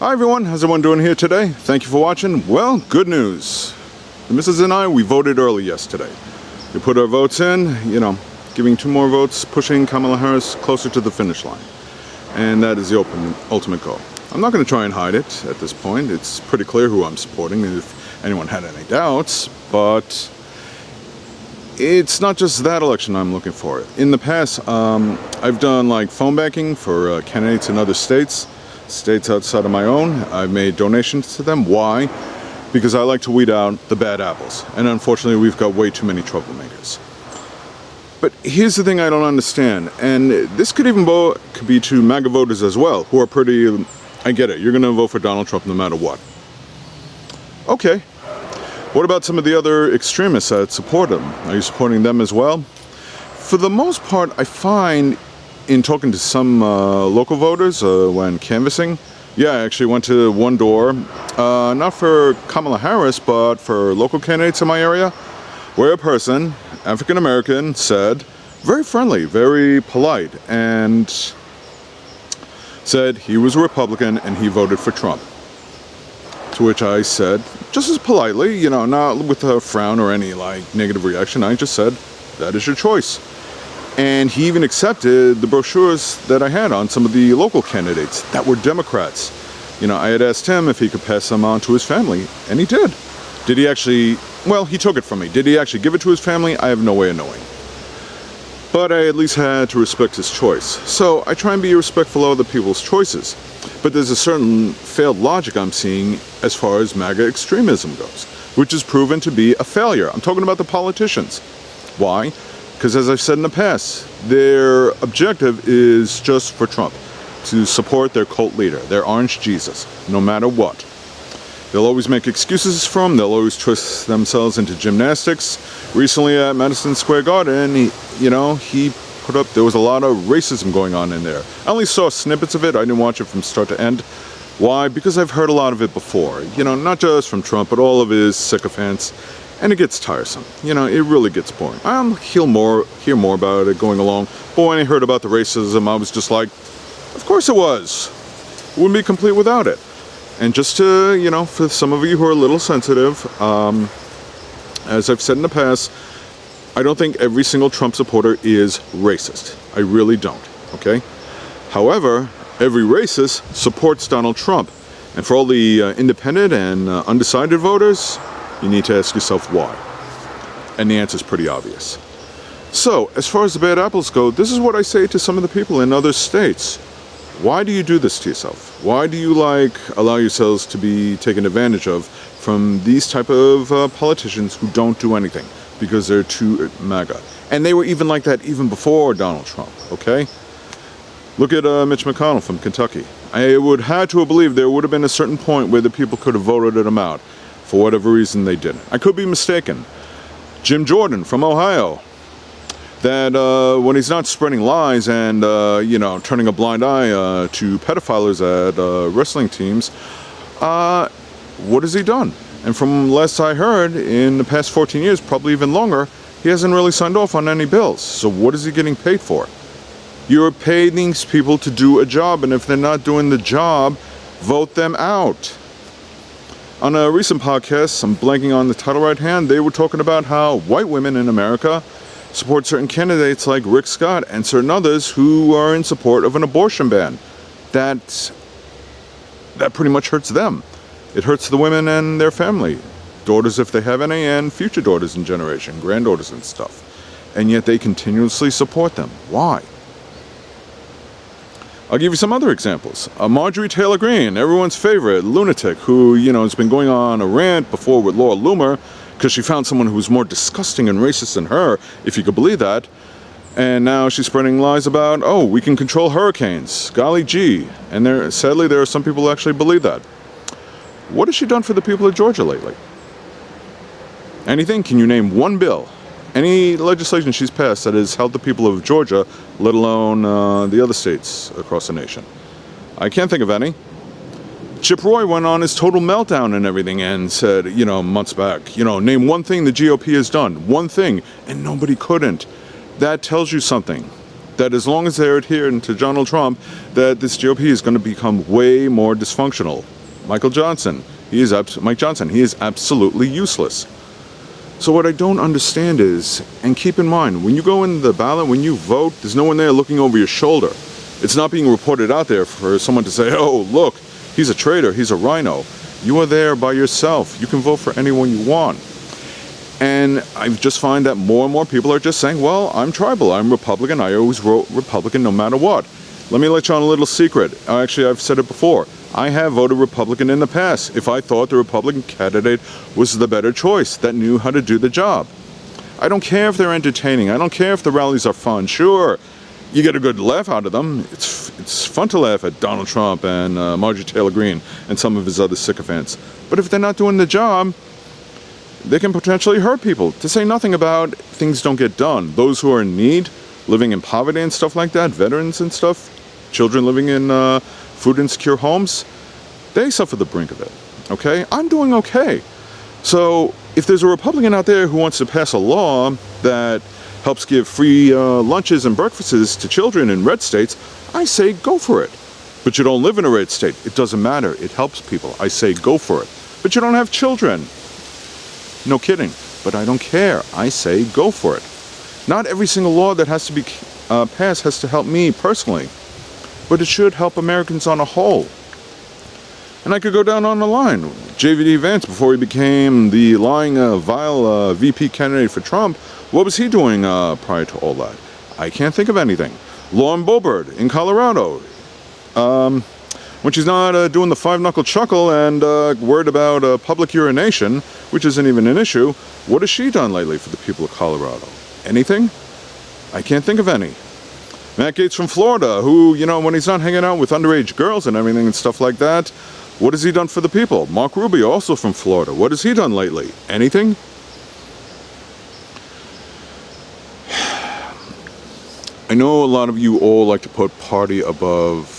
Hi everyone, how's everyone doing here today? Thank you for watching. Well, good news. The missus and I, we voted early yesterday. We put our votes in, giving 2 more votes, pushing Kamala Harris closer to the finish line. And that is the ultimate goal. I'm not going to try and hide it at this point. It's pretty clear who I'm supporting if anyone had any doubts, but it's not just that election I'm looking for. In the past, I've done like phone banking for candidates in other states outside of my own. I've made donations to them. Why? Because I like to weed out the bad apples. And unfortunately, we've got way too many troublemakers. But here's the thing I don't understand. And this could even be to MAGA voters as well, who are pretty, I get it. You're going to vote for Donald Trump no matter what. Okay. What about some of the other extremists that support him? Are you supporting them as well? For the most part, I find in talking to some local voters when canvassing, I actually went to one door, not for Kamala Harris, but for local candidates in my area, where a person, African American, said, very friendly, very polite, and said he was a Republican and he voted for Trump. To which I said, just as politely, not with a frown or any negative reaction, I just said, that is your choice. And he even accepted the brochures that I had on some of the local candidates that were Democrats. I had asked him if he could pass them on to his family, and he did. Did he actually, he took it from me. Did he actually give it to his family? I have no way of knowing. But I at least had to respect his choice. So I try and be respectful of other people's choices. But there's a certain failed logic I'm seeing as far as MAGA extremism goes, which is proven to be a failure. I'm talking about the politicians. Why? Because as I've said in the past, their objective is just for Trump, to support their cult leader, their orange Jesus, no matter what. They'll always make excuses for him. They'll always twist themselves into gymnastics. Recently at Madison Square Garden, he put up, there was a lot of racism going on in there. I only saw snippets of it. I didn't watch it from start to end. Why? Because I've heard a lot of it before. Not just from Trump, but all of his sycophants. And it gets tiresome. It really gets boring. I'll hear more about it going along. But when I heard about the racism, I was just like, of course it was. It wouldn't be complete without it. And just to, for some of you who are a little sensitive, as I've said in the past, I don't think every single Trump supporter is racist. I really don't, okay? However, every racist supports Donald Trump. And for all the independent and undecided voters, you need to ask yourself why. And the answer is pretty obvious. So, as far as the bad apples go, this is what I say to some of the people in other states. Why do you do this to yourself? Why do you allow yourselves to be taken advantage of from these type of politicians who don't do anything because they're too MAGA? And they were even like that even before Donald Trump, okay? Look at Mitch McConnell from Kentucky. I would have to believe there would have been a certain point where the people could have voted him out. For whatever reason, they didn't. I could be mistaken. Jim Jordan from Ohio, that when he's not spreading lies and, turning a blind eye to pedophiles at wrestling teams, what has he done? And from last I heard, in the past 14 years, probably even longer, he hasn't really signed off on any bills. So what is he getting paid for? You're paying these people to do a job, and if they're not doing the job, vote them out. On a recent podcast, I'm blanking on the title right hand, they were talking about how white women in America support certain candidates like Rick Scott and certain others who are in support of an abortion ban. That pretty much hurts them. It hurts the women and their family, daughters if they have any, and future daughters in generation, granddaughters and stuff. And yet they continuously support them. Why? I'll give you some other examples. Marjorie Taylor Greene, everyone's favorite lunatic, who, has been going on a rant before with Laura Loomer because she found someone who was more disgusting and racist than her, if you could believe that. And now she's spreading lies about, we can control hurricanes. Golly gee. And sadly, there are some people who actually believe that. What has she done for the people of Georgia lately? Anything? Can you name one bill? Any legislation she's passed that has helped the people of Georgia, let alone the other states across the nation? I can't think of any. Chip Roy went on his total meltdown and everything and said, months back, name one thing the GOP has done, one thing, and nobody couldn't. That tells you something. that as long as they're adhering to Donald Trump, that this GOP is going to become way more dysfunctional. Mike Johnson, he is absolutely useless. So what I don't understand is, and keep in mind, when you go in the ballot, when you vote, there's no one there looking over your shoulder. It's not being reported out there for someone to say, oh, look, he's a traitor, he's a rhino. You are there by yourself. You can vote for anyone you want. And I just find that more and more people are just saying, well, I'm tribal, I'm Republican, I always vote Republican no matter what. Let me let you on a little secret. Actually, I've said it before. I have voted Republican in the past if I thought the Republican candidate was the better choice, that knew how to do the job. I don't care if they're entertaining. I don't care if the rallies are fun. Sure, you get a good laugh out of them. It's fun to laugh at Donald Trump and Marjorie Taylor Greene and some of his other sycophants. But if they're not doing the job, they can potentially hurt people. To say nothing about things don't get done. Those who are in need, living in poverty and stuff like that, veterans and stuff, children living in food insecure homes, they suffer the brink of it, okay? I'm doing okay. So if there's a Republican out there who wants to pass a law that helps give free lunches and breakfasts to children in red states, I say go for it. But you don't live in a red state. It doesn't matter. It helps people. I say go for it. But you don't have children. No kidding. But I don't care. I say go for it. Not every single law that has to be passed has to help me personally. But it should help Americans on a whole. And I could go down on the line. JVD Vance, before he became the lying, vile VP candidate for Trump, what was he doing prior to all that? I can't think of anything. Lauren Boebert in Colorado. When she's not doing the five-knuckle chuckle and worried about public urination, which isn't even an issue, what has she done lately for the people of Colorado? Anything? I can't think of any. Matt Gaetz from Florida, who, you know, when he's not hanging out with underage girls and everything and stuff like that, what has he done for the people? Mark Rubio, also from Florida. What has he done lately? Anything? I know a lot of you all like to put party above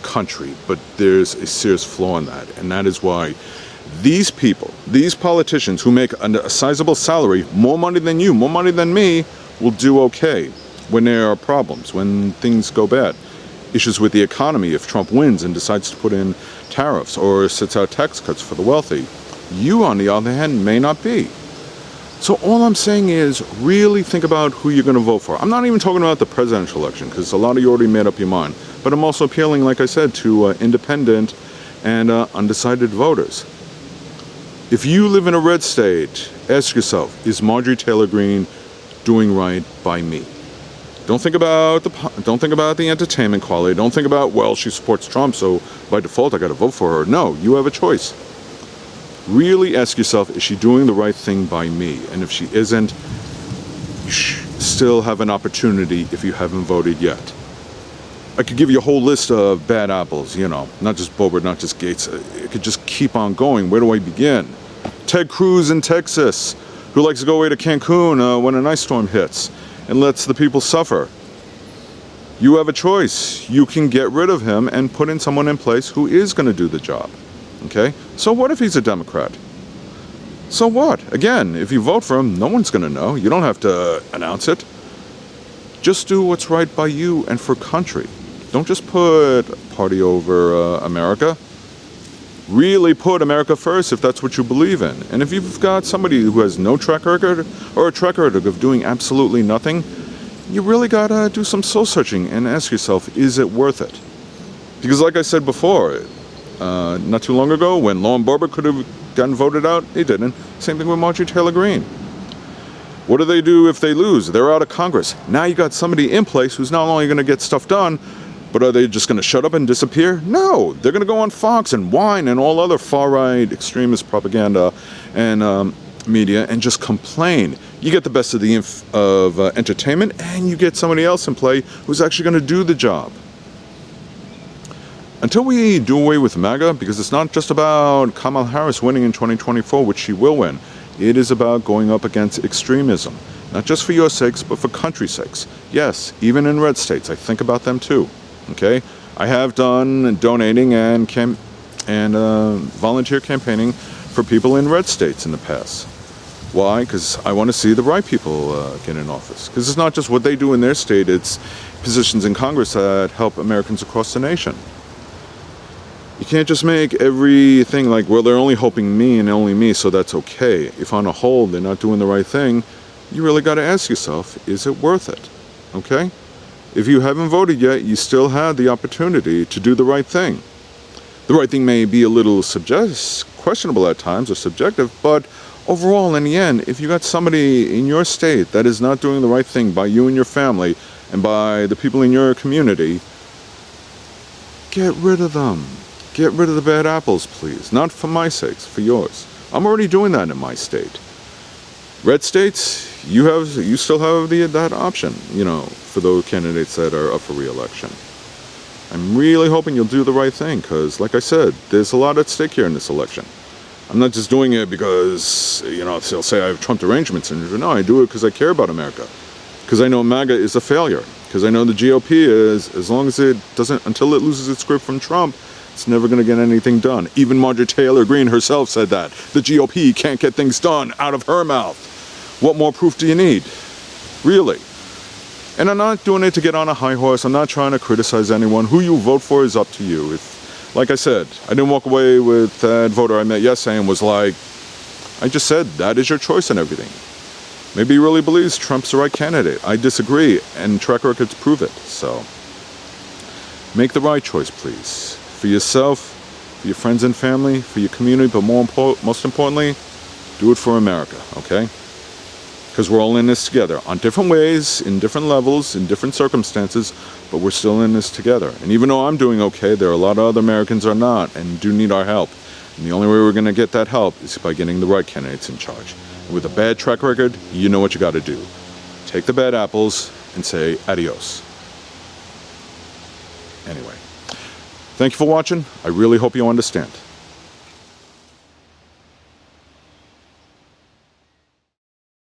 country, but there's a serious flaw in that. And that is why these people, these politicians who make a sizable salary, more money than you, more money than me, will do okay when there are problems, when things go bad. Issues with the economy, if Trump wins and decides to put in tariffs or sets out tax cuts for the wealthy. You, on the other hand, may not be. So all I'm saying is really think about who you're going to vote for. I'm not even talking about the presidential election, because a lot of you already made up your mind. But I'm also appealing, like I said, to independent and undecided voters. If you live in a red state, ask yourself, is Marjorie Taylor Greene doing right by me? Don't think about the entertainment quality. Don't think about, well, she supports Trump, so by default I got to vote for her. No, you have a choice. Really ask yourself, is she doing the right thing by me? And if she isn't, you still have an opportunity if you haven't voted yet. I could give you a whole list of bad apples, you know, not just Boebert, not just Gaetz. It could just keep on going. Where do I begin? Ted Cruz in Texas, who likes to go away to Cancun when an ice storm hits and lets the people suffer. You have a choice. You can get rid of him and put in someone in place who is going to do the job. Okay? So what if he's a Democrat? So what? Again, if you vote for him, no one's going to know. You don't have to announce it. Just do what's right by you and for country. Don't just put party over America. Really put America first if that's what you believe in. And if you've got somebody who has no track record or a track record of doing absolutely nothing, you really got to do some soul searching and ask yourself, is it worth it? Because like I said before, not too long ago, when Lauren Boebert could have gotten voted out, they didn't. Same thing with Marjorie Taylor Greene. What do they do if they lose? They're out of Congress. Now you got somebody in place who's not only going to get stuff done, but are they just going to shut up and disappear? No, they're going to go on Fox and whine and all other far-right extremist propaganda and media and just complain. You get the best of the entertainment, and you get somebody else in play who's actually going to do the job. Until we do away with MAGA, because it's not just about Kamala Harris winning in 2024, which she will win. It is about going up against extremism, not just for your sakes, but for country's sakes. Yes, even in red states, I think about them too. Okay, I have done donating and volunteer campaigning for people in red states in the past. Why? Because I want to see the right people get in office. Because it's not just what they do in their state, it's positions in Congress that help Americans across the nation. You can't just make everything like, well, they're only helping me and only me, so that's okay. If on a whole they're not doing the right thing, you really got to ask yourself, is it worth it? Okay? If you haven't voted yet, you still have the opportunity to do the right thing. The right thing may be a little questionable at times or subjective, but overall, in the end, if you got somebody in your state that is not doing the right thing by you and your family and by the people in your community, get rid of them. Get rid of the bad apples, please. Not for my sakes, for yours. I'm already doing that in my state. Red states, you still have that option, for those candidates that are up for re-election. I'm really hoping you'll do the right thing, because, like I said, there's a lot at stake here in this election. I'm not just doing it because, they'll say I have Trump derangement syndrome. No, I do it because I care about America. Because I know MAGA is a failure. Because I know the GOP is, as long as it doesn't, until it loses its grip from Trump, it's never going to get anything done. Even Marjorie Taylor Greene herself said that. The GOP can't get things done out of her mouth. What more proof do you need? Really? And I'm not doing it to get on a high horse. I'm not trying to criticize anyone. Who you vote for is up to you. Like I said, I didn't walk away with that voter I met yesterday and was like, I just said, that is your choice and everything. Maybe he really believes Trump's the right candidate. I disagree, and track records prove it. So, make the right choice, please. For yourself, for your friends and family, for your community, but most importantly, do it for America, okay? Because we're all in this together, on different ways, in different levels, in different circumstances, but we're still in this together. And even though I'm doing okay, there are a lot of other Americans who are not and do need our help. And the only way we're going to get that help is by getting the right candidates in charge. And with a bad track record, you know what you got to do. Take the bad apples and say adios. Anyway, thank you for watching. I really hope you understand.